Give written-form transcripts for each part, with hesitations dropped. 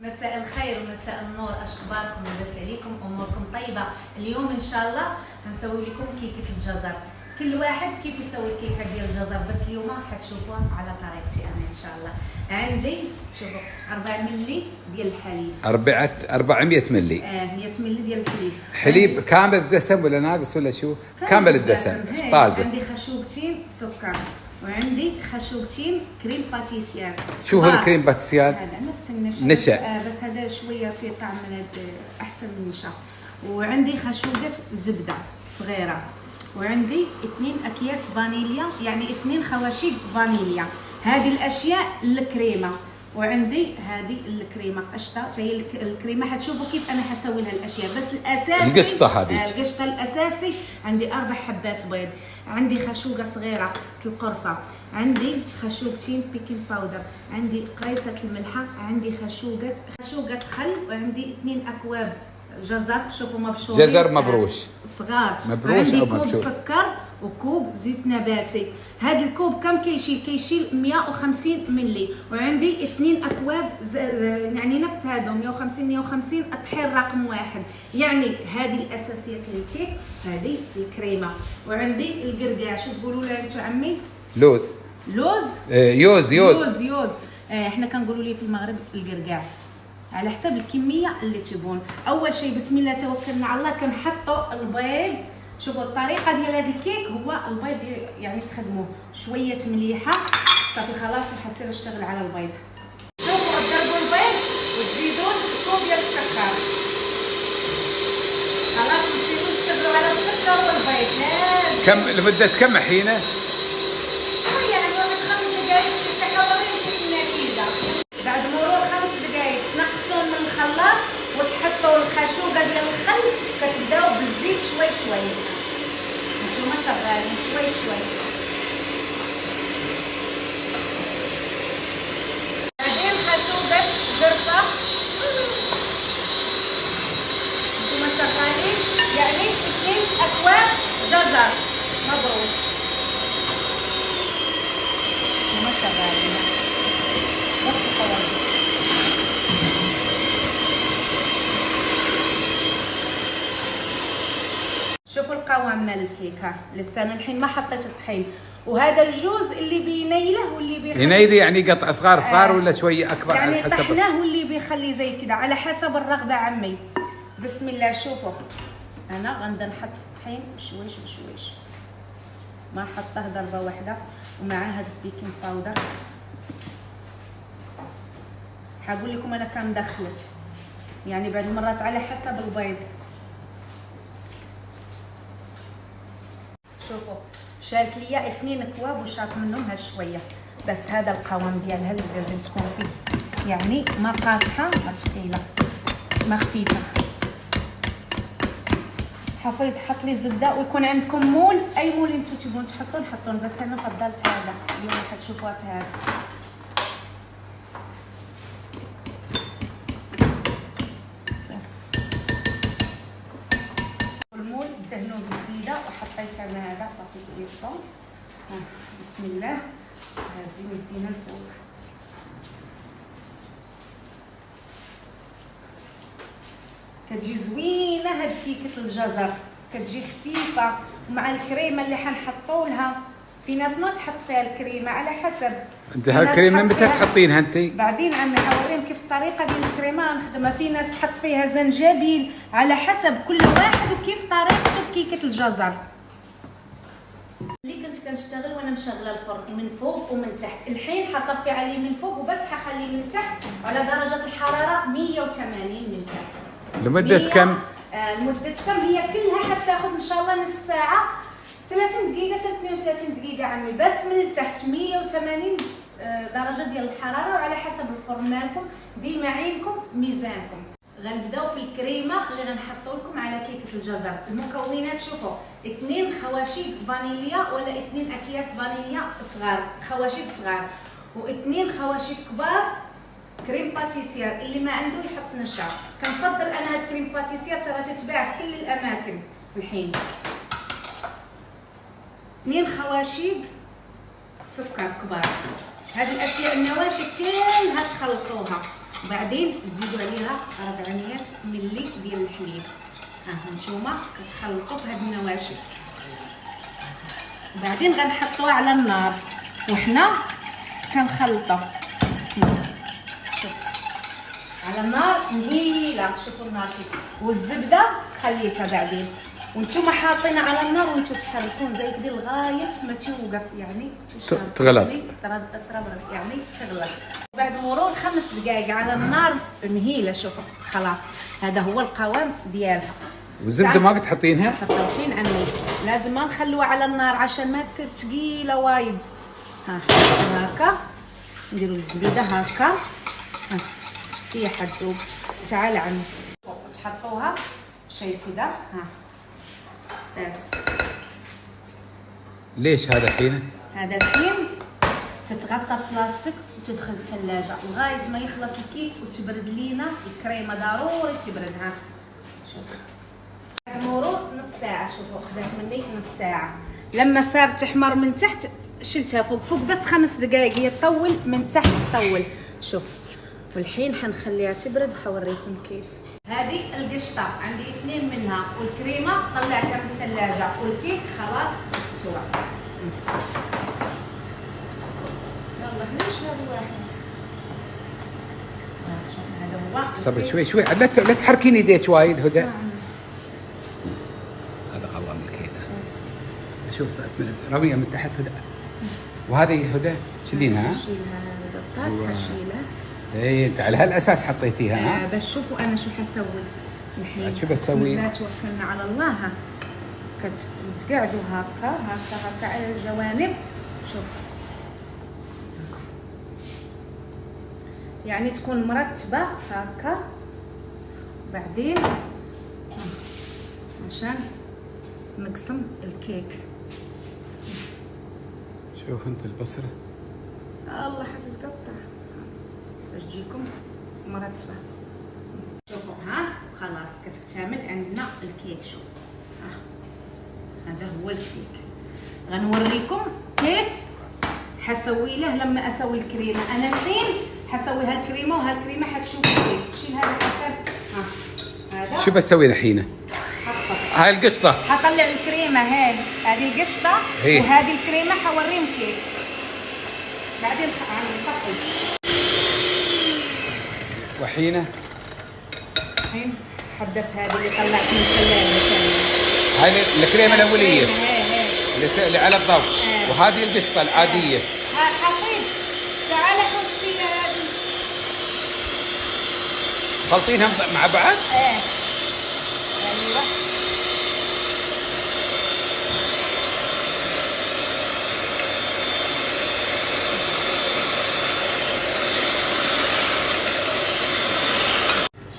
مساء الخير ومساء النور، اشخباركم؟ لاباس عليكم؟ اموركم طيبه؟ اليوم ان شاء الله هنسوي لكم كيكه الجزر. كل واحد كيف يسوي الكيكه ديال الجزر، بس اليوم حتشوفوها على طريقتي انا ان شاء الله. عندي شوفوا 4 ملي ديال الحليب. 400 ملي. 100 ملي ديال الحليب. حليب كامل الدسم ولا ناقص ولا شو؟ كامل الدسم طازج. عندي خشوقتين سكر، وعندي خشوقتين كريم باتيسير. شو هو الكريم باتيسير؟ هذا نفس النشا. بس هذا شويه فيه طعم من هذا احسن من النشا. وعندي خشوقه زبده صغيره، وعندي 2 اكياس فانيليا، يعني 2 خواشيق فانيليا. هذه الاشياء الكريمه، وعندي هذه الكريمه قشطه. هي الكريمه حتشوفوا كيف انا حسوي لها الاشياء، بس الاساسي القشطه هذه. القشطه الاساسي عندي 4 حبات بيض، عندي خشوقه صغيره القرفه، عندي خشوقتين بيكنج باودر، عندي قريصه الملحه، عندي خشوقه خل، وعندي 2 اكواب جزر. شوفوا مبشورين، جزر مبروش صغار، مبروش عندي او كوب مبشور. سكر وكوب زيت نباتي. هذا الكوب كم كيشيل 150 ملي، وعندي 2 اكواب يعني نفس هذا 150 الطحين رقم 1. يعني هذه الاساسيات للكيك. هذه الكريمه، وعندي القرقاع. شو تقولوا له انتم عمي؟ لوز. يوز. احنا كنقولوا ليه في المغرب القرقاع، على حسب الكميه اللي تبون. اول شيء بسم الله توكلنا على الله، كنحطوا البيض. شوفوا الطريقه ديال هذا الكيك، هو البيض يعني تخدموه شويه مليحه صافي خلاص، وحسير اشتغل على البيض. شوفوا تضربوا البيض وتزيدوا كوب ديال السكر، خلاص نسيبوا نشتغلوا على السكر والبيض. لازم كم لمده كم حينه؟ شويه، يعني واحد 5 دقائق تحاولوا تشوفوا النتيجه. بعد مرور 5 دقائق تنقصوا من الخلاط وتحطوا الخشوقه ديال الخل، كتبداو بالزيت شوي نتوما شغالين شوي. بعدين خشوقه زرقاء نتوما شغالين، يعني 2 اكواب جزر مبروش نتوما شغالين. شوفوا القوام مال الكيكه. لسه انا الحين ما حطيت الطحين، وهذا الجوز اللي بينيله واللي بيخلي ينيلي يعني قطع صغار ولا شويه اكبر يعني على حسب طحناه واللي بيخلي زي كذا على حسب الرغبه عمي. بسم الله. شوفوا انا غنبدا نحط في الطحين بشويش، ما حطه ضربه واحده. ومع هذا البيكنج باودر حقول لكم انا كم دخلت، يعني بعد مرات على حسب البيض. شوفوا شالت ليا 2 اكواب وشاط منهم هالشويه، بس هذا القوام ديالها اللي لازم تكون فيه، يعني ما قاصحه ما ثقيله، ما خفيفه. حفيظ حط لي زبده، ويكون عندكم مول، اي مول انتم تبون تحطون حطون، بس انا فضلت هذا اليوم حتشوفوها في هذا. بس المول دهنوه بزبيده وحطيت انا هذا طافيت ليه الصوت. بسم الله. لازم يدينا الفوق. كتجي زوينه هاد كيكه الجزر، كتجي خفيفه، ومع الكريمه اللي حنحطوا لها. في ناس ما تحط فيها الكريمه على حسب. انت هالكريمه متى تحطينها انت؟ بعدين عم نوريهم كيف الطريقه ديال الكريمه نخدمها. في ناس تحط فيها زنجبيل، على حسب كل واحد وكيف طريقته في كيكه الجزر. اللي كنت كنشتغل وانا مشغله الفرن من فوق ومن تحت، الحين حطفي عليه من فوق وبس حخليه من تحت على درجه الحراره 180 من تحت. لمده كم؟ لمده كم هي كلها حتاخذ ان شاء الله نص ساعه، 30 دقيقه حتى 32 دقيقه عمي، بس من التحت 180 درجه ديال الحراره، وعلى حسب الفرن مالكم ديما عينكم ميزانكم. غنبداو في الكريمه اللي غنحطوا لكم على كيكه الجزر. المكونات شوفوا 2 خواشيق فانيليا ولا 2 اكياس فانيليا صغار، خواشيق صغار، و2 خواشيق كبار كريم باتيسير. اللي ما عنده يحط نشا. كنفضل انا هاد كريم باتيسير ترى تتباع في كل الاماكن الحين. 2 خواشيق سكر كبار. هذه الاشياء النواشف كلها تخلطوها. وبعدين تزيدوا عليها 400 ملي ديال الحليب. ها نتوما كتخلطوا في هاد النواشف، وبعدين غنحطوها على النار وحنا كنخلطوا. شوف على النار مهيله، شوفوا النار كيف، والزبده خليتها بعدين، وانتم حاطينها على النار وانتم تحركون زي كده لغايه ما توقف، يعني تغلط، يعني تغلط. بعد مرور 5 دقائق على النار مهيله، شوفوا خلاص هذا هو القوام ديالها. والزبده ما بتحطينها؟ حطها الحين عمي، لازم ما نخلوها على النار عشان ما تصير ثقيله وايد. ها هكا نديروا الزبده هكا، ها هي حتذوب. تعال عمي وتحطوها شيء كده. ها بس ليش هذا الحين؟ هذا الحين تتغطى بلاستيك وتدخل الثلاجه لغايه ما يخلص الكيك وتبرد لينا الكريمه، ضروري تبردها. شوفوا بعد مرور نص ساعه، شوفوا خدات مني نص ساعه، لما صار تحمر من تحت شلتها فوق بس 5 دقائق، هي تطول من تحت تطول. شوف والحين حنخليها تبرد وحوريكم كيف. هذه القشطه عندي 2 منها، والكريمه طلعتها من الثلاجه، والكيك خلاص استوى. يلا ليش هذا واحد؟ هذا هو. صبر شوي لا تحركين يديك وايد هدى. هذا قوام الكيك. شوف رميه من تحت هدى. وهذه هدى شيلينها. شيلها هذا الطاس شيلها. اي انت على هالاساس حطيتيها. ها بس شوفوا انا شو حسوي الحين. شو بسوي؟ لا توكلنا على الله. ها تقعدوا هكا على الجوانب. شوف يعني تكون مرتبه هكا، بعدين عشان نقسم الكيك. شوف انت البصره الله حتتقطع، باش تجيكم مرتبه. شوفوا ها خلاص كتكتمل عندنا الكيك. شوف هذا هو الكيك. غنوريكم كيف حسوي له لما اسوي الكريمه. انا الحين حسوي هالكريمه وهالكريمه حتشوفوا كيف. شيل هذا الحسن. هذا شو بسوي الحين؟ هاي القشطه حطلع الكريمه، هذه القشطه وهذه الكريمه حوريهم كيف. بعدين نطفي. وحينه الحين حدف هذه اللي طلعت من الثلاجه. هاي الكريمه الاوليه اللي على الضوء، وهذه القشطه العاديه. حطيت تعال حط فيها هذه، خلطينها مع بعض. ايوه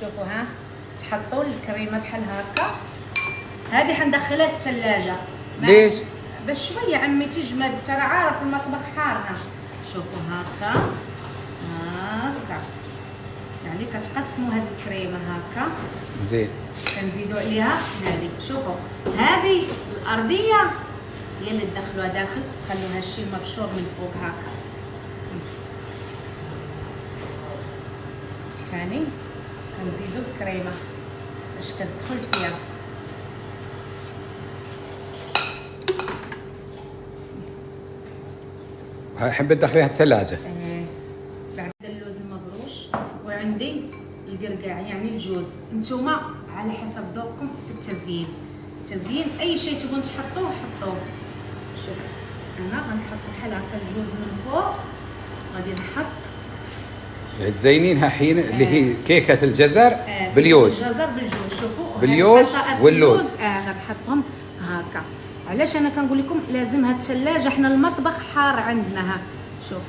شوفوا ها تحطوا الكريمه بحال هكا. هذه حندخلها الثلاجه. ليش؟ بس شويه عمي تجمد، ترى عارف المطبخ حارها. شوفوا هكا يعني كتقسموا هذه الكريمه هكا. زين كنزيدوا عليها هذه. شوفوا هذه الارضيه هي اللي تدخلوها داخل، خلوها الشيء المبشور من فوق هكا. ثاني كنزيدوا الكريمه باش كتدخل فيها. هاي حبيت تدخليها الثلاجه. بعد اللوز المبروش، وعندي القرقاع يعني الجوز. انتوما على حسب ذوقكم في التزيين اي شيء تبون تحطوه حطوه. شوف انا غنحط بحال هكا الجوز من فوق، غادي نحط يعني تزينينها حين اللي هي كيكه الجزر باليوز. الجزر بالجوز. شوفوا باليوز واللوز غنحطهم هكا. علاش انا كنقول لكم لازمها الثلاجه، احنا المطبخ حار عندنا. ها شوف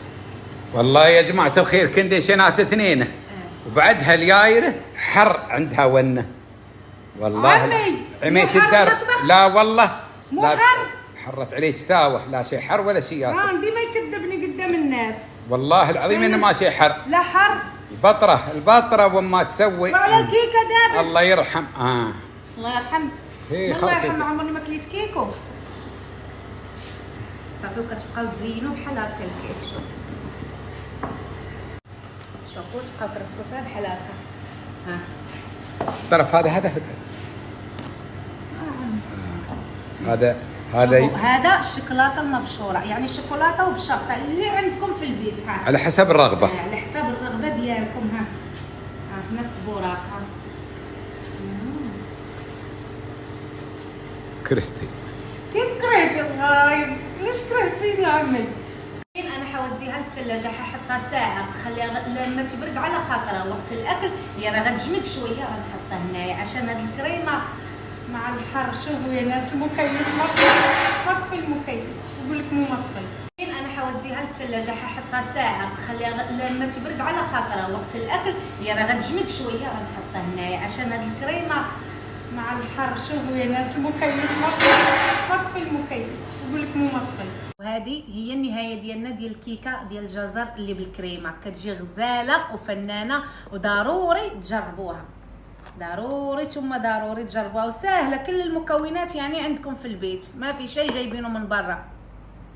والله يا جماعه الخير كنديشنات 2 وبعدها اليايره حر عندها ونه. والله عميت الدرب. لا والله مو حر، حرت عليك ثاوح. لا شيء حر ولا شيء ياكل. ديما يكذبني قدام الناس. والله العظيم انه ما شيء حر. لا حر. البطره وما تسوي وعلى الكيكه دابت. الله يرحم. الله يرحم. الله يرحم عمري ما كليت كيكو. صافي كتبقاو تزينوا بحال هكا الكيك. شوف شوفوا تبقاو ترصوا فيها بحال هكا. ها الطرف هذا هذا الشوكولاته المبشوره، يعني شوكولاته وبشطه اللي عندكم في البيت. ها على حسب الرغبه. على حسب الرغبه ديالكم. ها نفس بوراق. كرهتي كيف كرهتي الله؟ ليش كرهتيني يا عمي؟ انا حوديها للثلاجه، ححطها ساعه نخليها لما تبرد على خاطرها وقت الاكل. هي راه غتجمد شويه غنحطها هنايا عشان هاد الكريمه مع الحر. شوفوا يا ناس المكيف مطفي المكيف، نقول لك مو مطفي. انا حوديها للثلاجه، ححطها ساعه نخليها لما تبرد على خاطرها وقت الاكل. هي راه غتجمد شويه غنحطها هنايا عشان هاد الكريمه مع الحر. شوفوا يا ناس المكيف مطفي المكيف، نقول لك مو مطفي. وهذه هي النهايه ديالنا ديال الكيكه ديال الجزر اللي بالكريمه. كتجي غزاله وفنانه، وضروري تجربوها، ضروري ثم ضروري تجربوها. وسهله، كل المكونات يعني عندكم في البيت، ما في شيء جايبينه من برا.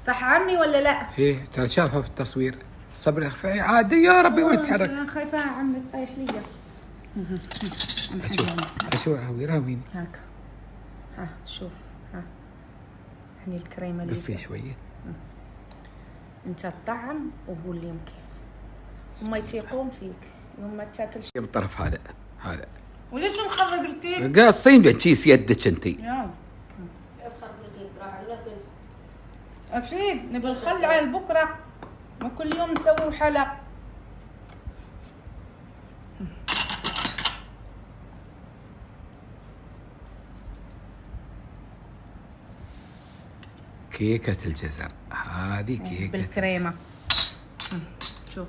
صح عمي ولا لا؟ ايه ترى شافها في التصوير. صبري اخفي عادي يا ربي ويتحرك. انا خايفه عمي تطيح ليا. اشوف راويني هاك. ها شوف. ها هني الكريمه اللي قصي شويه. انت تطعم وقول لهم كيف هما يتيقون فيك يوم ما تاكلش. بالطرف هذا وليش مخرب الكيك؟ قاصين بكيس يدك انتي. يا تخرب الكيك راه على بالك. اكيد نبي الخل على بكره، ما كل يوم نسوي حلق. كيكة الجزر هذه كيكة بالكريمه. شوف